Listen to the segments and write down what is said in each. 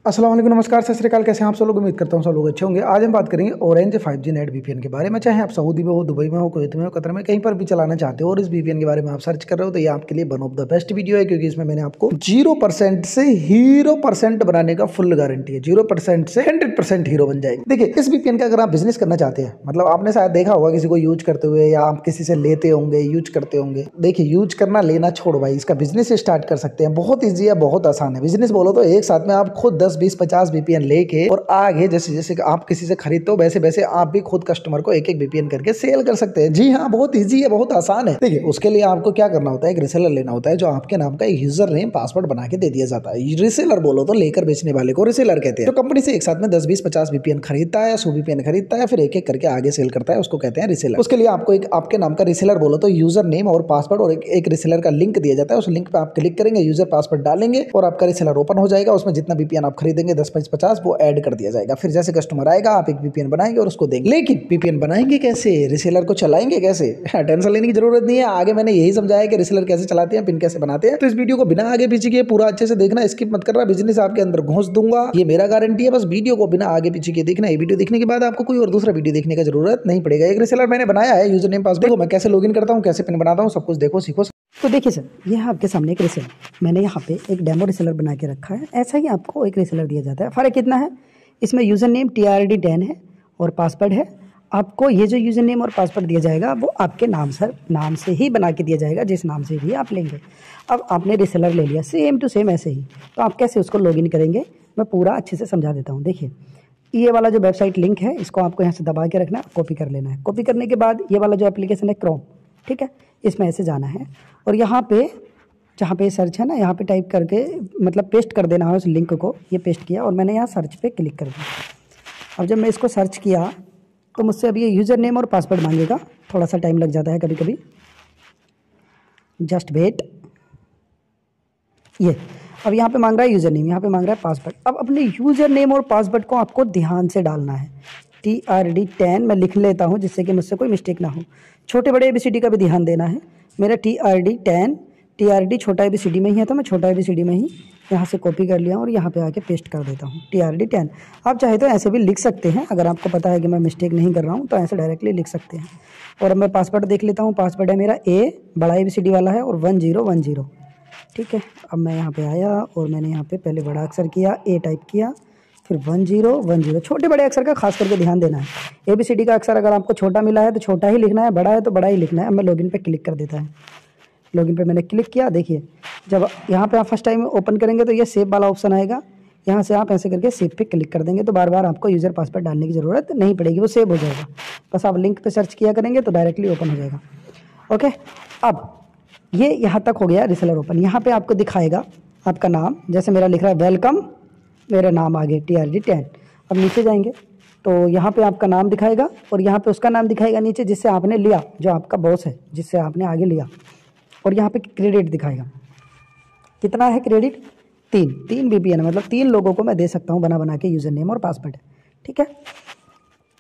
अस्सलाम वालेकुम, नमस्कार, सत श्री अकाल। कैसे हैं आप सब लोग? उम्मीद करता हूँ सब लोग अच्छे होंगे। आज हम बात करेंगे ऑरेंज 5G नेट वीपीएन के बारे में। चाहे आप सऊदी में हो, दुबई में हो, कुवैत में हो, कतर में, कहीं पर भी चलाना चाहते हो और इस वीपीएन के बारे में आप सर्च कर रहे हो तो ये आपके लिए one of the best video है, क्योंकि इसमें मैंने आपको 0% से 0% बनाने का फुल गारंटी है। 0% से 100% हीरो बन जाएंगे। देखिए, इस वीपीएन का अगर आप बिजनेस करना चाहते हैं, मतलब आपने शायद देखा होगा किसी को यूज करते हुए, या आप किसी से लेते होंगे, यूज करते होंगे। देखिए, यूज करना लेना छोड़ो भाई, इसका बिजनेस स्टार्ट कर सकते हैं। बहुत ईजी है, बहुत आसान है। बिजनेस बोलो तो एक साथ में आप खुद 10, 20, 50 वीपीएन लेके और आगे जैसे जैसे आप किसी से खरीदते हो वैसे वैसे आप भी खुद कस्टमर को एक एक वीपीएन करके सेल कर सकते हैं। जी हाँ, बहुत इजी है, बहुत आसान है। देखिए, उसके लिए आपको क्या करना होता है, एक रिसेलर लेना होता है जो आपके नाम का एक यूजर नेम पासवर्ड बना के दे दिया जाता है। रिसेलर बोलो तो लेकर बेचने वाले को रिसेलर कहते हैं। तो कंपनी से एक साथ में 10, 20, 50 वीपीएन खरीदता है, 100 वीपीएन खरीदता है, फिर एक एक करके आगे सेल करता है, उसको कहते हैं रिसेलर। उसके लिए आपको एक आपके नाम का रिसेलर बोलो तो यूजर नेम और पासवर्ड और एक रिसेलर का लिंक दिया जाता है। उस लिंक पे आप क्लिक करेंगे, यूजर पासवर्ड डालेंगे और आपका रिसेलर ओपन हो जाएगा। उसमें जितना वीपीएन आप खरीदेंगे 10, 50 वो ऐड कर दिया जाएगा। फिर जैसे कस्टमर आएगा आप एक वीपीएन बनाएंगे और उसको देंगे। लेकिन वीपीएन बनाएंगे कैसे, रिसेलर को चलाएंगे कैसे? टेंशन लेने की जरूरत नहीं है। आगे मैंने यही समझाया कि रिसेलर कैसे चलाते हैं, पिन कैसे बनाते हैं। तो इस वीडियो को बिना आगे पीछे किए पूरा अच्छे से देखना, स्किप मत करना। बिजनेस आपके अंदर घुस दूंगा, ये मेरा गारंटी है। बस वीडियो को बिना आगे पीछे किए देखना। ये वीडियो देखने के बाद आपको कोई और दूसरा वीडियो देखने की जरूरत नहीं पड़ेगा। एक रिसेलर मैंने बनाया है, यूजर नेम पासवर्ड। देखो मैं कैसे लॉगिन करता हूँ, कैसे पिन बनाता हूँ, सब कुछ देखो, सीखो। तो देखिए सर, ये है आपके सामने एक रिसेलर। मैंने यहाँ पे एक डेमो रिसेलर बना के रखा है। ऐसा ही आपको एक रिसेलर दिया जाता है। फ़र्क कितना है, इसमें यूज़र नेम TRD10 है और पासवर्ड है। आपको ये जो यूज़र नेम और पासवर्ड दिया जाएगा वो आपके नाम से ही बना के दिया जाएगा, जिस नाम से भी आप लेंगे। अब आपने रिसेलर ले लिया, सेम टू सेम ऐसे ही। तो आप कैसे उसको लॉगिन करेंगे, मैं पूरा अच्छे से समझा देता हूँ। देखिए, ये वाला जो वेबसाइट लिंक है, इसको आपको यहाँ से दबा के रखना है, कॉपी कर लेना है। कॉपी करने के बाद ये वाला जो एप्लीकेशन है क्रोम, ठीक है, इसमें ऐसे जाना है और यहाँ पे जहाँ पे सर्च है ना, यहाँ पे टाइप करके मतलब पेस्ट कर देना है उस लिंक को। ये पेस्ट किया और मैंने यहाँ सर्च पे क्लिक कर दिया। अब जब मैं इसको सर्च किया तो मुझसे अब ये यूज़र नेम और पासवर्ड मांगेगा। थोड़ा सा टाइम लग जाता है कभी कभी, जस्ट वेट। ये अब यहाँ पे मांग रहा है यूज़र नेम, यहाँ पे मांग रहा है पासवर्ड। अब अपने यूज़र नेम और पासवर्ड को आपको ध्यान से डालना है। TRD10 मैं लिख लेता हूँ जिससे कि मुझसे कोई मिस्टेक ना हो। छोटे बड़े ABCD का भी ध्यान देना है। मेरा TRD10, TRD छोटा ABCD में ही है तो मैं छोटा ABCD में ही यहाँ से कॉपी कर लिया और यहाँ पे आके पेस्ट कर देता हूँ TRD10। आप चाहे तो ऐसे भी लिख सकते हैं, अगर आपको पता है कि मैं मिस्टेक नहीं कर रहा हूँ तो ऐसे डायरेक्टली लिख सकते हैं। और अब मैं पासवर्ड देख लेता हूँ। पासवर्ड है मेरा A, बड़ा ABCD वाला है, और 1010, ठीक है। अब मैं यहाँ पे आया और मैंने यहाँ पे पहले बड़ा अक्षर किया, A टाइप किया, फिर 1010। छोटे बड़े अक्षर का खास करके ध्यान देना है। ABCD का अक्षर अगर आपको छोटा मिला है तो छोटा ही लिखना है, बड़ा है तो बड़ा ही लिखना है। अब मैं लॉगिन पे क्लिक कर देता है। लॉगिन पे मैंने क्लिक किया। देखिए, जब यहाँ पे आप फर्स्ट टाइम ओपन करेंगे तो ये सेव वाला ऑप्शन आएगा। यहाँ से आप ऐसे करके सेव पे क्लिक कर देंगे तो बार बार आपको यूज़र पासवर्ड डालने की ज़रूरत नहीं पड़ेगी, वो सेव हो जाएगा। बस आप लिंक पे सर्च किया करेंगे तो डायरेक्टली ओपन हो जाएगा। ओके, अब ये यहाँ तक हो गया रिसेलर ओपन। यहाँ पे आपको दिखाएगा आपका नाम, जैसे मेरा लिख रहा है वेलकम, मेरा नाम आ गया TRD10। अब नीचे जाएंगे तो यहाँ पे आपका नाम दिखाएगा और यहाँ पे उसका नाम दिखाएगा नीचे, जिससे आपने लिया, जो आपका बॉस है जिससे आपने आगे लिया। और यहाँ पे क्रेडिट दिखाएगा, कितना है क्रेडिट, 3 वीपीएन, मतलब 3 लोगों को मैं दे सकता हूँ बना के यूज़र नेम और पासवर्ड, ठीक है।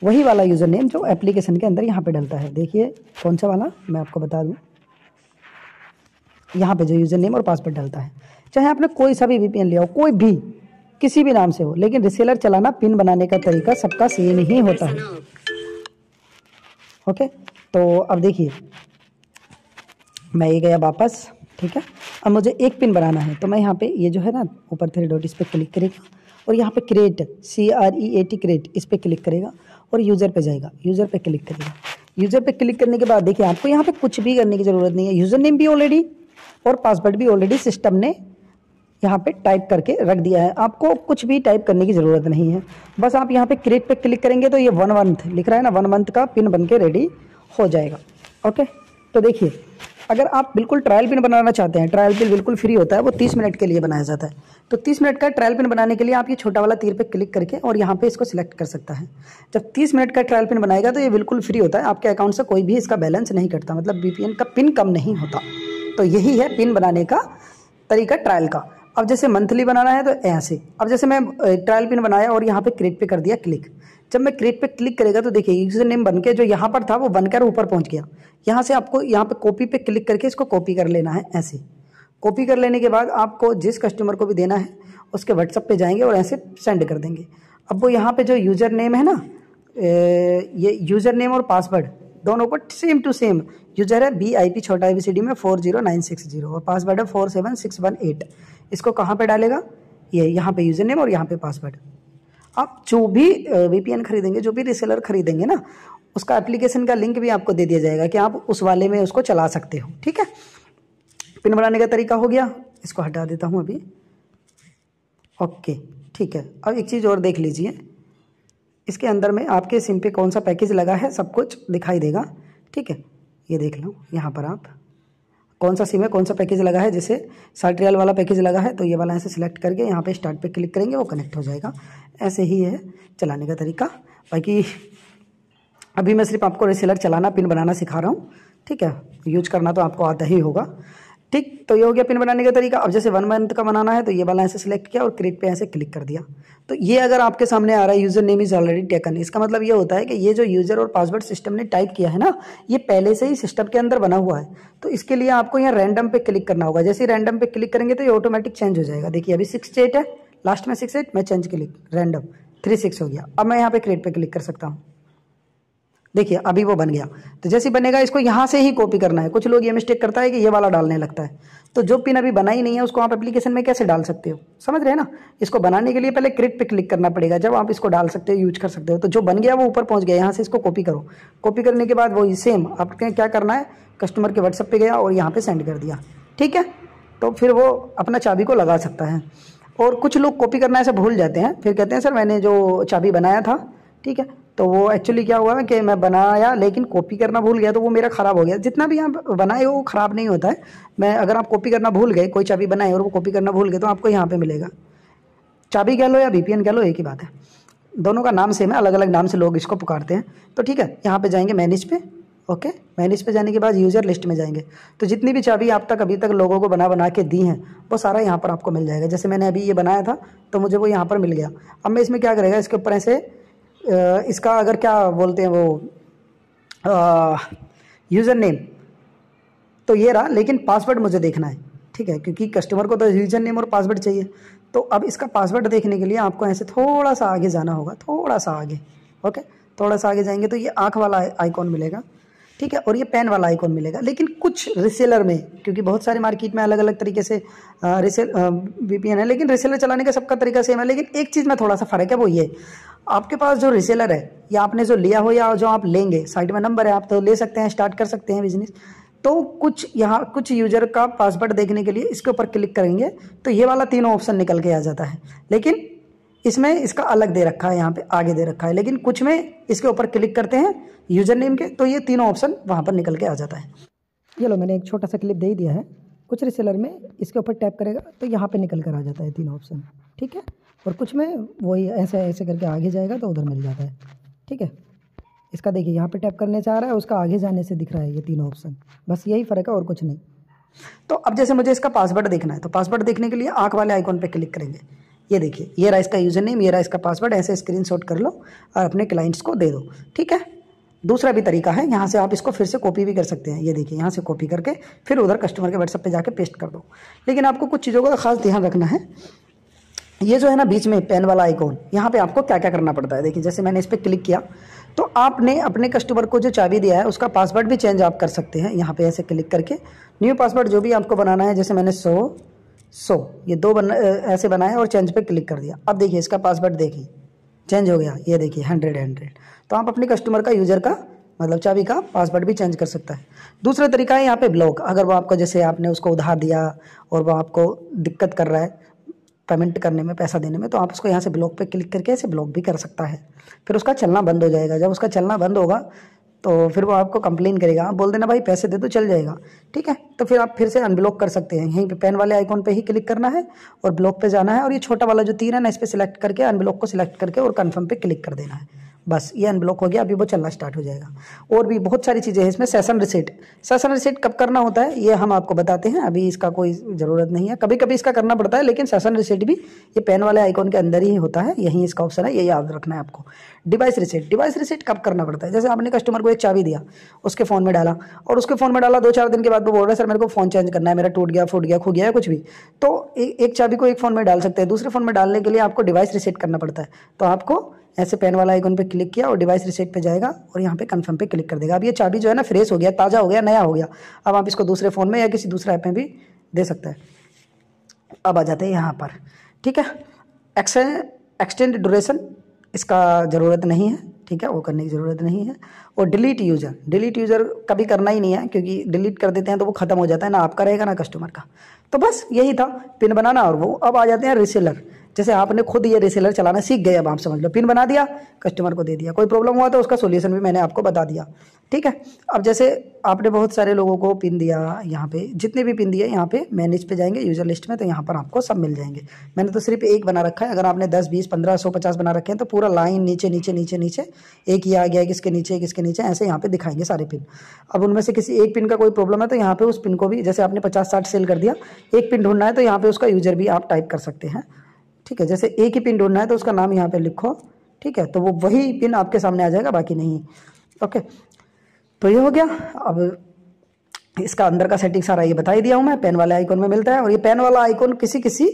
वही वाला यूज़र नेम जो एप्लीकेशन के अंदर यहाँ पे डलता है। देखिए कौन सा वाला, मैं आपको बता दूँ। यहाँ पे जो यूज़र नेम और पासवर्ड डलता है, चाहे आपने कोई सा भी वीपीएन लिया हो, कोई भी किसी भी नाम से हो, लेकिन रिसेलर चलाना, पिन बनाने का तरीका सबका सेम ही होता है। ओके, तो अब देखिए मैं ये गया वापस, ठीक है। अब मुझे एक पिन बनाना है तो मैं यहाँ पे ये जो है ना ऊपर 3 डॉट, इस पर क्लिक करेगा और यहाँ पे क्रिएट, CREAT क्रिएट, इस पर क्लिक करेगा और यूज़र पे जाएगा, यूज़र पे क्लिक करेगा। यूज़र पे क्लिक करने के बाद देखिए आपको यहाँ पे कुछ भी करने की ज़रूरत नहीं है। यूज़र नेम भी ऑलरेडी और पासवर्ड भी ऑलरेडी सिस्टम ने यहाँ पे टाइप करके रख दिया है। आपको कुछ भी टाइप करने की ज़रूरत नहीं है। बस आप यहाँ पे क्रिएट पे क्लिक करेंगे तो ये 1 मंथ लिख रहा है ना, 1 मंथ का पिन बन के रेडी हो जाएगा। ओके, तो देखिए, अगर आप बिल्कुल ट्रायल पिन बनाना चाहते हैं, ट्रायल पिन बिल्कुल फ्री होता है, वो 30 मिनट के लिए बनाया जाता है। तो 30 मिनट का ट्रायल पिन बनाने के लिए आप ये छोटा वाला तीर पे क्लिक करके और यहाँ पे इसको सिलेक्ट कर सकता है। जब 30 मिनट का ट्रायल पिन बनाएगा तो ये बिल्कुल फ्री होता है, आपके अकाउंट से कोई भी इसका बैलेंस नहीं कटता, मतलब VPN का पिन कम नहीं होता। तो यही है पिन बनाने का तरीका ट्रायल का। अब जैसे मंथली बनाना है तो ऐसे, अब जैसे मैं ट्रायल पिन बनाया और यहाँ पे क्रिएट पे कर दिया क्लिक। जब मैं क्रिएट पे क्लिक करेगा तो देखिए यूजर नेम बन के जो यहाँ पर था वो बनकर ऊपर पहुँच गया। यहाँ से आपको यहाँ पे कॉपी पे क्लिक करके इसको कॉपी कर लेना है। ऐसे कॉपी कर लेने के बाद आपको जिस कस्टमर को भी देना है उसके व्हाट्सअप पे जाएंगे और ऐसे सेंड कर देंगे। अब वो यहाँ पे जो यूज़र नेम है ना, ये यूज़र नेम और पासवर्ड दोनों को सेम टू सेम, यूज़र है BIP छोटा ABCD में 40960 और पासवर्ड है 47618। इसको कहाँ पे डालेगा, ये यहाँ पे यूज़र नेम और यहाँ पे पासवर्ड। आप जो भी VPN खरीदेंगे, जो भी रीसेलर खरीदेंगे ना, उसका एप्लीकेशन का लिंक भी आपको दे दिया जाएगा कि आप उस वाले में उसको चला सकते हो। ठीक है, पिन बनाने का तरीका हो गया, इसको हटा देता हूँ अभी। ओके ठीक है, अब एक चीज़ और देख लीजिए, इसके अंदर में आपके सिम पे कौन सा पैकेज लगा है सब कुछ दिखाई देगा। ठीक है, ये देख लो यहाँ पर आप कौन सा सिम है, कौन सा पैकेज लगा है। जैसे 60 रियाल वाला पैकेज लगा है तो ये वाला ऐसे सिलेक्ट करके यहाँ पे स्टार्ट पे क्लिक करेंगे, वो कनेक्ट हो जाएगा। ऐसे ही है चलाने का तरीका। बाकी अभी मैं सिर्फ आपको रीसेलर चलाना, पिन बनाना सिखा रहा हूँ। ठीक है, यूज करना तो आपको आता ही होगा। ठीक, तो ये हो गया पिन बनाने का तरीका। अब जैसे 1 मंथ का बनाना है तो ये वाला ऐसे सिलेक्ट किया और क्रिएट पे ऐसे क्लिक कर दिया। तो ये अगर आपके सामने आ रहा है user name is already taken, इसका मतलब ये होता है कि ये जो यूजर और पासवर्ड सिस्टम ने टाइप किया है ना, ये पहले से ही सिस्टम के अंदर बना हुआ है। तो इसके लिए आपको यहाँ रैंडम पे क्लिक करना होगा। जैसे रैंडम पे क्लिक करेंगे तो ये ऑटोमेटिक चेंज हो जाएगा। देखिए अभी 68 है, लास्ट में 68, मैं चेंज क्लिक रैंडम 36 हो गया। अब मैं यहाँ पे क्रिएट पे क्लिक कर सकता हूँ। देखिए अभी वो बन गया। तो जैसे बनेगा इसको यहाँ से ही कॉपी करना है। कुछ लोग ये मिस्टेक करता है कि ये वाला डालने लगता है, तो जो पिन अभी बना ही नहीं है उसको आप एप्लीकेशन में कैसे डाल सकते हो, समझ रहे हैं ना। इसको बनाने के लिए पहले क्रिएट पे क्लिक करना पड़ेगा, जब आप इसको डाल सकते हो, यूज कर सकते हो। तो जो बन गया वो ऊपर पहुँच गया, यहाँ से इसको कॉपी करो। कॉपी करने के बाद वो सेम आपके क्या करना है, कस्टमर के व्हाट्सएप पे गया और यहाँ पे सेंड कर दिया। ठीक है, तो फिर वो अपना चाबी को लगा सकता है। और कुछ लोग कॉपी करना ऐसे भूल जाते हैं, फिर कहते हैं सर मैंने जो चाबी बनाया था, ठीक है, तो वो एक्चुअली क्या हुआ कि मैं बनाया लेकिन कॉपी करना भूल गया, तो वो मेरा ख़राब हो गया। जितना भी आप बनाए हो वो ख़राब नहीं होता है। मैं अगर आप कॉपी करना भूल गए, कोई चाबी बनाए और वो कॉपी करना भूल गए, तो आपको यहाँ पे मिलेगा। चाबी कह लो या VPN कह लो, एक ही बात है, दोनों का नाम सेम है, अलग अलग नाम से लोग इसको पुकारते हैं। तो ठीक है, यहाँ पे जाएंगे मैनेज पे। ओके, मैनेज पे जाने के बाद यूज़र लिस्ट में जाएंगे, तो जितनी भी चाबी आप तक अभी तक लोगों को बना के दी हैं वो सारा यहाँ पर आपको मिल जाएगा। जैसे मैंने अभी ये बनाया था तो मुझे वो यहाँ पर मिल गया। अब मैं इसमें क्या करेगा, इसके ऊपर ऐसे इसका अगर क्या बोलते हैं वो यूज़र नेम तो ये रहा, लेकिन पासवर्ड मुझे देखना है। ठीक है, क्योंकि कस्टमर को तो यूज़र नेम और पासवर्ड चाहिए। तो अब इसका पासवर्ड देखने के लिए आपको ऐसे थोड़ा सा आगे जाना होगा, थोड़ा सा आगे। ओके, थोड़ा सा आगे जाएंगे तो ये आँख वाला आइकॉन मिलेगा। ठीक है, और ये पेन वाला आइकॉन मिलेगा। लेकिन कुछ रिसेलर में, क्योंकि बहुत सारे मार्केट में अलग अलग तरीके से VPN है, लेकिन रिसेलर चलाने का सबका तरीका सेम है। लेकिन एक चीज़ में थोड़ा सा फ़र्क है, वो ये, आपके पास जो रिसेलर है या आपने जो लिया हो या जो आप लेंगे, साइट में नंबर है, आप तो ले सकते हैं, स्टार्ट कर सकते हैं बिजनेस। तो कुछ यूजर का पासवर्ड देखने के लिए इसके ऊपर क्लिक करेंगे तो ये वाला तीनों ऑप्शन निकल के आ जाता है। लेकिन इसमें इसका अलग दे रखा है, यहाँ पे आगे दे रखा है। लेकिन कुछ में इसके ऊपर क्लिक करते हैं यूजर नेम के, तो ये तीनों ऑप्शन वहाँ पर निकल के आ जाता है। ये लो, मैंने एक छोटा सा क्लिप दे ही दिया है। कुछ रिसेलर में इसके ऊपर टैप करेगा तो यहाँ पे निकल कर आ जाता है तीनों ऑप्शन। ठीक है, और कुछ में वही ऐसे ऐसे करके आगे जाएगा तो उधर मिल जाता है। ठीक है, इसका देखिए यहाँ पे टैप करने से आ रहा है, उसका आगे जाने से दिख रहा है ये तीनों ऑप्शन, बस यही फ़र्क है और कुछ नहीं। तो अब जैसे मुझे इसका पासवर्ड देखना है, तो पासवर्ड देखने के लिए आँख वाले आइकॉन पे क्लिक करेंगे। ये देखिए, ये रहा इसका यूज़र नेम, ये रहा इसका पासवर्ड। ऐसे स्क्रीनशॉट कर लो और अपने क्लाइंट्स को दे दो। ठीक है, दूसरा भी तरीका है, यहाँ से आप इसको फिर से कॉपी भी कर सकते हैं। ये देखिए, यहाँ से कॉपी करके फिर उधर कस्टमर के व्हाट्सएप पे जाके पेस्ट कर दो। लेकिन आपको कुछ चीज़ों का खास ध्यान रखना है। ये जो है ना बीच में पेन वाला आइकॉन, यहाँ पे आपको क्या क्या करना पड़ता है। देखिए, जैसे मैंने इस पर क्लिक किया तो आपने अपने कस्टमर को जो चाबी दिया है उसका पासवर्ड भी चेंज आप कर सकते हैं। यहाँ पे ऐसे क्लिक करके न्यू पासवर्ड जो भी आपको बनाना है, जैसे मैंने 100 ये 2 ऐसे बनाए और चेंज पे क्लिक कर दिया। अब देखिए इसका पासवर्ड देखिए चेंज हो गया, ये देखिए 100। तो आप अपने कस्टमर का, यूज़र का मतलब चाबी का पासवर्ड भी चेंज कर सकता है। दूसरा तरीका है यहाँ पे ब्लॉक। अगर वो आपको, जैसे आपने उसको उधार दिया और वो आपको दिक्कत कर रहा है पेमेंट करने में, पैसा देने में, तो आप उसको यहाँ से ब्लॉक पे क्लिक करके ऐसे ब्लॉक भी कर सकता है। फिर उसका चलना बंद हो जाएगा। जब उसका चलना बंद होगा तो फिर वो आपको कंप्लेन करेगा, आप बोल देना भाई पैसे दे दो, चल जाएगा। ठीक है, तो फिर आप फिर से अनब्लॉक कर सकते हैं। यहीं पे पेन वाले आइकॉन पे ही क्लिक करना है और ब्लॉक पे जाना है, और ये छोटा वाला जो तीर है ना, इस पर सिलेक्ट करके अनब्लॉक को सिलेक्ट करके और कन्फर्म पे क्लिक कर देना है। बस ये अनब्लॉक हो गया, अभी वो चलना स्टार्ट हो जाएगा। और भी बहुत सारी चीज़ें हैं इसमें। सेशन रिसेट कब करना होता है ये हम आपको बताते हैं, अभी इसका कोई ज़रूरत नहीं है, कभी कभी इसका करना पड़ता है, लेकिन सेशन रिसेट भी ये पेन वाले आइकॉन के अंदर ही होता है, यही इसका ऑप्शन है, ये याद रखना है आपको। डिवाइस रिसेट कब करना पड़ता है, जैसे आपने कस्टमर को एक चाबी दिया, उसके फ़ोन में डाला, और उसके फ़ोन में डाला 2-4 दिन के बाद वो बोल रहा है सर मेरे को फ़ोन चेंज करना है, मेरा टूट गया, फूट गया, खो गया है कुछ भी, तो एक चाबी को एक फ़ोन में डाल सकते हैं। दूसरे फ़ोन में डालने के लिए आपको डिवाइस रिसेट करना पड़ता है। तो आपको ऐसे पेन वाला आइकन पे क्लिक किया और डिवाइस रिसेट पे जाएगा और यहाँ पे कंफर्म पे क्लिक कर देगा। अब ये चाबी जो है ना फ्रेश हो गया, ताज़ा हो गया, नया हो गया। अब आप इसको दूसरे फ़ोन में या किसी दूसरे ऐप में भी दे सकते हैं। अब आ जाते हैं यहाँ पर, ठीक है। एक्सटेंड ड्यूरेशन इसका ज़रूरत नहीं है, ठीक है, वो करने की ज़रूरत नहीं है। और डिलीट यूज़र कभी करना ही नहीं है, क्योंकि डिलीट कर देते हैं तो वो ख़त्म हो जाता है, ना आपका रहेगा ना कस्टमर का। तो बस यही था पिन बनाना और वो। अब आ जाते हैं रिसेलर। जैसे आपने खुद ये रिसेलर चलाना सीख गए, अब आप समझ लो, पिन बना दिया, कस्टमर को दे दिया, कोई प्रॉब्लम हुआ तो उसका सोल्यूशन भी मैंने आपको बता दिया, ठीक है। अब जैसे आपने बहुत सारे लोगों को पिन दिया, यहाँ पे जितने भी पिन दिए यहाँ पे मैनेज पे जाएंगे यूज़र लिस्ट में, तो यहाँ पर आपको सब मिल जाएंगे। मैंने तो सिर्फ एक बना रखा है, अगर आपने 10, 20, 15, 100, 50 बना रखे हैं तो पूरा लाइन नीचे नीचे नीचे नीचे एक ही आ गया, किसके नीचे ऐसे यहाँ पे दिखाएंगे सारे पिन। अब उनमें से किसी एक पिन का कोई प्रॉब्लम है तो यहाँ पे उस पिन को भी, जैसे आपने 50-60 सेल कर दिया, एक पिन ढूंढना है तो यहाँ पे उसका यूज़र भी आप टाइप कर सकते हैं, ठीक है। जैसे एक ही पिन ढूंढना है तो उसका नाम यहाँ पे लिखो, ठीक है, तो वो वही पिन आपके सामने आ जाएगा, बाकी नहीं। ओके, तो ये हो गया। अब इसका अंदर का सेटिंग सारा ये बता ही दिया हूँ मैं, पेन वाले आइकॉन में मिलता है। और ये पेन वाला आइकॉन किसी किसी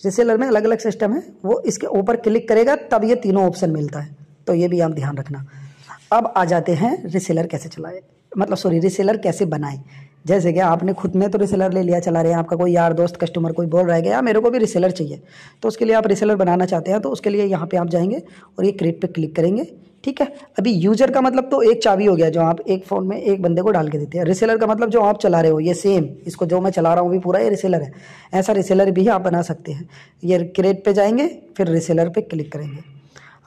रिसेलर में अलग अलग सिस्टम है, वो इसके ऊपर क्लिक करेगा तब ये तीनों ऑप्शन मिलता है, तो ये भी आप ध्यान रखना। अब आ जाते हैं रिसेलर कैसे चलाए, रिसेलर कैसे बनाए। जैसे कि आपने खुद में तो रिसेलर ले लिया, चला रहे हैं, आपका कोई यार दोस्त कस्टमर कोई बोल रहा है कि यार मेरे को भी रिसेलर चाहिए, तो उसके लिए आप रिसेलर बनाना चाहते हैं, तो उसके लिए यहाँ पे आप जाएंगे और ये क्रिएट पे क्लिक करेंगे, ठीक है। अभी यूजर का मतलब तो एक चाबी हो गया जो आप एक फ़ोन में एक बंदे को डाल के देते हैं। रिसेलर का मतलब जो आप चला रहे हो, ये सेम, इसको जो मैं चला रहा हूँ भी पूरा ये रिसेलर है, ऐसा रिसेलर भी आप बना सकते हैं। ये क्रिएट पे जाएंगे, फिर रिसेलर पे क्लिक करेंगे।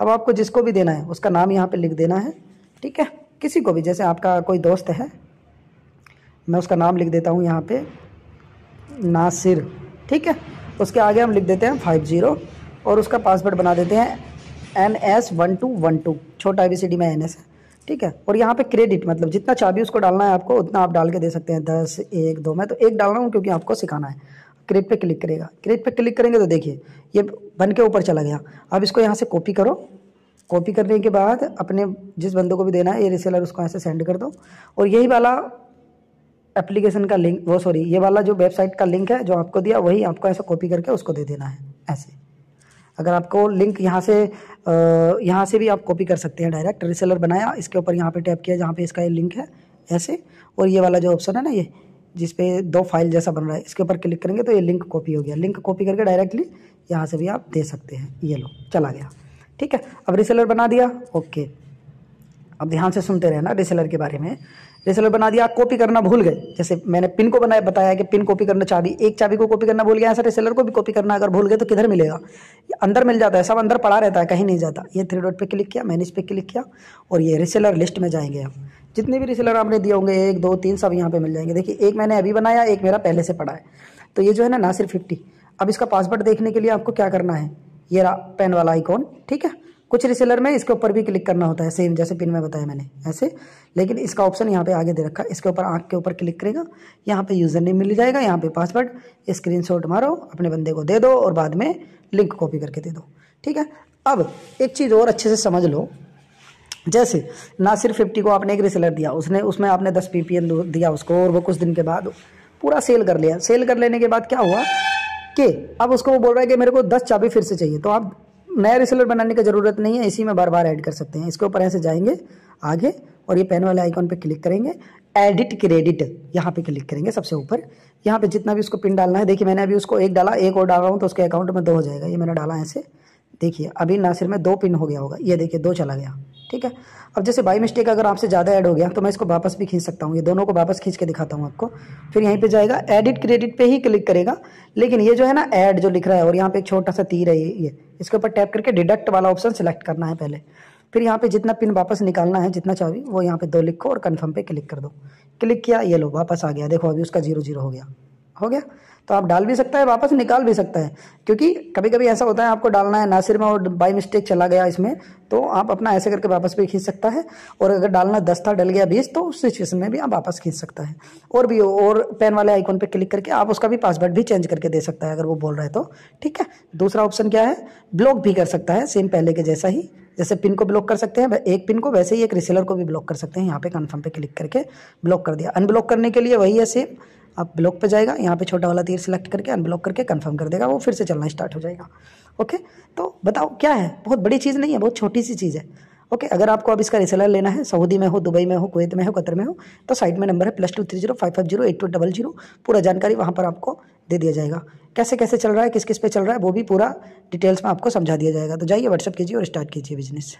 अब आपको जिसको भी देना है उसका नाम यहाँ पे लिख देना है, ठीक है। किसी को भी, जैसे आपका कोई दोस्त है, मैं उसका नाम लिख देता हूँ यहाँ पे नासिर, ठीक है। उसके आगे हम लिख देते हैं 50 और उसका पासवर्ड बना देते हैं NS1212, छोटा ABCD में NS है, ठीक है। और यहाँ पे क्रेडिट मतलब जितना चाबी उसको डालना है आपको उतना आप डाल के दे सकते हैं, 10, 1, 2, मैं तो 1 डाल रहा हूँ क्योंकि आपको सिखाना है। क्रिएट पे क्लिक करेगा, क्रिएट पे क्लिक करेंगे तो देखिए ये बन के ऊपर चला गया। अब इसको यहाँ से कॉपी करो, कॉपी करने के बाद अपने जिस बंदे को भी देना है ये रिसेलर, उसको ऐसे सेंड कर दो। और यही वाला एप्लीकेशन का लिंक, ये वाला जो वेबसाइट का लिंक है जो आपको दिया, वही आपको ऐसा कॉपी करके उसको दे देना है ऐसे। अगर आपको लिंक यहाँ से भी आप कॉपी कर सकते हैं डायरेक्ट। रिसेलर बनाया, इसके ऊपर यहाँ पे टैप किया जहाँ पे इसका ये लिंक है ऐसे, और ये वाला जो ऑप्शन है ना, ये जिस पे 2 फाइल जैसा बन रहा है, इसके ऊपर क्लिक करेंगे तो ये लिंक कॉपी हो गया। लिंक कॉपी करके डायरेक्टली यहाँ से भी आप दे सकते हैं। ये लो, चला गया, ठीक है। अब रिसेलर बना दिया, ओके। अब ध्यान से सुनते रहना रिसेलर के बारे में। रिसेलर बना दिया, कॉपी करना भूल गए, जैसे मैंने पिन को बताया कि पिन कॉपी करना, एक चाबी को कॉपी करना भूल गया, ऐसा रिसेलर को भी कॉपी करना अगर भूल गए तो किधर मिलेगा, अंदर मिल जाता है, सब अंदर पड़ा रहता है, कहीं नहीं जाता। ये 3 डॉट पे क्लिक किया, मैनेज पे क्लिक किया और ये रिसेलर लिस्ट में जाएंगे। आप जितने भी रिसेलर आपने दिए होंगे 1, 2, 3 सब यहाँ पे मिल जाएंगे। देखिए एक मैंने अभी बनाया, एक मेरा पहले से पड़ा है, तो ये जो है ना नासिर 50। अब इसका पासवर्ड देखने के लिए आपको क्या करना है, ये पेन वाला आइकॉन, ठीक है। कुछ रिसेलर में इसके ऊपर भी क्लिक करना होता है, सेम जैसे पिन में बताया मैंने ऐसे, लेकिन इसका ऑप्शन यहाँ पे आगे दे रखा है। इसके ऊपर आँख के ऊपर क्लिक करेगा, यहाँ पे यूज़र नेम मिल जाएगा, यहाँ पे पासवर्ड, स्क्रीनशॉट मारो, अपने बंदे को दे दो और बाद में लिंक कॉपी करके दे दो, ठीक है। अब एक चीज़ और अच्छे से समझ लो, जैसे नासिर 50 को आपने एक रिसेलर दिया, उसमें आपने 10 PPN दिया उसको, और वो कुछ दिन के बाद पूरा सेल कर लिया। सेल कर लेने के बाद क्या हुआ कि अब उसको वो बोल रहा है कि मेरे को 10 चाबी फिर से चाहिए, तो आप नया रिसेलर बनाने की ज़रूरत नहीं है, इसी में बार बार ऐड कर सकते हैं। इसके ऊपर ऐसे जाएंगे आगे और ये पेन वाले आइकॉन पे क्लिक करेंगे, एडिट क्रेडिट यहाँ पे क्लिक करेंगे सबसे ऊपर। यहाँ पे जितना भी उसको पिन डालना है, देखिए मैंने अभी उसको 1 डाला, 1 और डाल रहा हूँ तो उसके अकाउंट में 2 हो जाएगा। ये मैंने डाला ऐसे, देखिए अभी नासिर में 2 पिन हो गया होगा, ये देखिए 2 चला गया, ठीक है। अब जैसे बाई मिस्टेक अगर आपसे ज़्यादा ऐड हो गया तो मैं इसको वापस भी खींच सकता हूँ, ये दोनों को वापस खींच के दिखाता हूँ आपको। फिर यहीं पे जाएगा, एडिट क्रेडिट पे ही क्लिक करेगा, लेकिन ये जो है ना ऐड जो लिख रहा है और यहाँ पे एक छोटा सा तीर है, ये इसके ऊपर टैप करके डिडक्ट वाला ऑप्शन सेलेक्ट करना है पहले। फिर यहाँ पे जितना पिन वापस निकालना है, जितना चाबी, वो यहाँ पे 2 लिखो और कन्फर्म पे क्लिक कर दो। क्लिक किया, ये लो वापस आ गया, देखो अभी उसका 0 0 हो गया, हो गया। तो आप डाल भी सकता है, वापस निकाल भी सकता है, क्योंकि कभी कभी ऐसा होता है आपको डालना है नासिर में और बाई मिस्टेक चला गया इसमें, तो आप अपना ऐसे करके वापस भी खींच सकता है। और अगर डालना 10 था डल गया 20, तो उस सिचुएशन में भी आप वापस खींच सकता है। और भी, और पेन वाले आइकॉन पे क्लिक करके आप उसका भी पासवर्ड भी चेंज करके दे सकता है अगर वो बोल रहा है तो, ठीक है। दूसरा ऑप्शन क्या है, ब्लॉक भी कर सकता है, सेम पहले के जैसा ही। जैसे पिन को ब्लॉक कर सकते हैं एक पिन को, वैसे ही एक रिसेलर को भी ब्लॉक कर सकते हैं। यहाँ पे कन्फर्म पे क्लिक करके ब्लॉक कर दिया। अनब्लॉक करने के लिए वही है सेम, आप ब्लॉक पे जाएगा, यहाँ पे छोटा वाला तीर सिलेक्ट करके अनब्लॉक करके कंफर्म कर देगा, वो फिर से चलना स्टार्ट हो जाएगा। ओके, तो बताओ क्या है, बहुत बड़ी चीज़ नहीं है, बहुत छोटी सी चीज़ है। ओके, अगर आपको अब इसका रिसेलर लेना है, सऊदी में हो, दुबई में हो, कुवैत में हो, कतर में हो, तो साइड में नंबर है +23055082800, पूरा जानकारी वहाँ पर आपको दे दिया जाएगा। कैसे कैसे चल रहा है, किस किस पे चल रहा है, वो भी पूरा डिटेल्स में आपको समझा दिया जाएगा। तो जाइए व्हाट्सअप कीजिए और स्टार्ट कीजिए बिजनेस।